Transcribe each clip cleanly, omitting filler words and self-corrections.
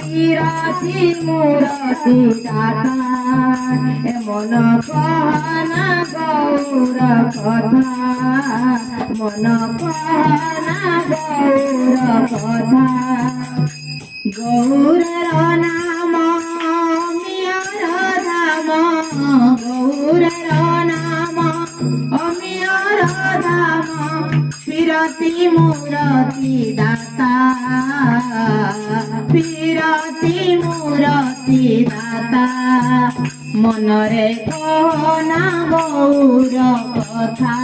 বিরতি মুরতি দাতা মন কহনা গৌর কথা মন কহনা গৌর কথা গৌরের নাম অমিয়র ধাম গৌরের নাম অমিয়র ধাম বিরতি মুরতি দাতা বিরতি মুরতি দাতা মনরে কহনা গৌর কথা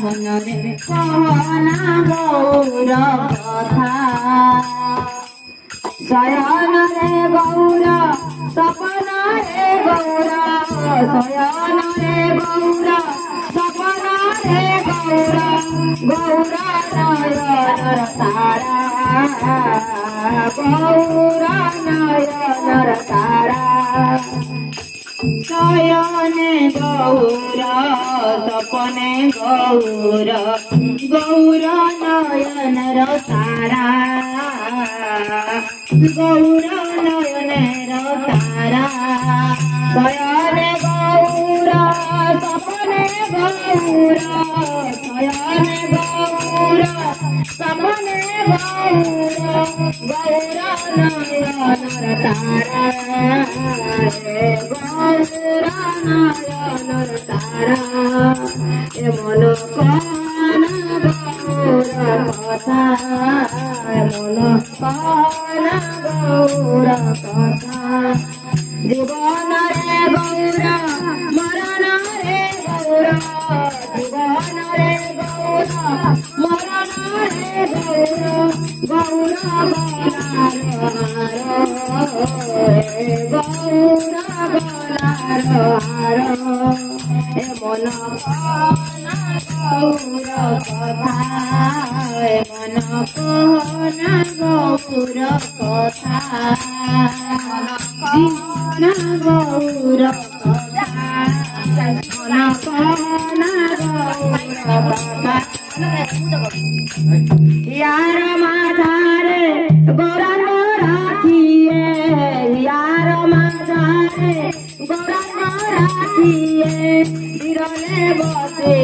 মনরে কহনা গৌর কথা শয়ন রে গৌর সপন রে গৌর শয়ন রে গৌর সপন রে গৌর গৌর নয়নর তারা গৌর নয়নর তারা শয়নে গৌর সপনে গৌর গৌর নয়নর তারা গৌর নয়নের তারা শয়নে গৌর সপনে গৌর শয়নে গৌর সপনে গৌর গৌর নয়নের তারা গৌর নয়নের তারা এমন কহনা গৌর কথা এমন কহনা গৌর কথা জীবন রে গৌর মরণ রে গৌর জীবন রে গৌর মরণ রে গৌর গৌর গলার গৌর গলার হার এমন কহনা গৌর কথা এমন কহনা গৌর কথা জীবন গৌর কথা মন কহনা গৌর কথা यार माधारे गौरांग राखिए यार माधारे गौरांग राखिए बिरले बसे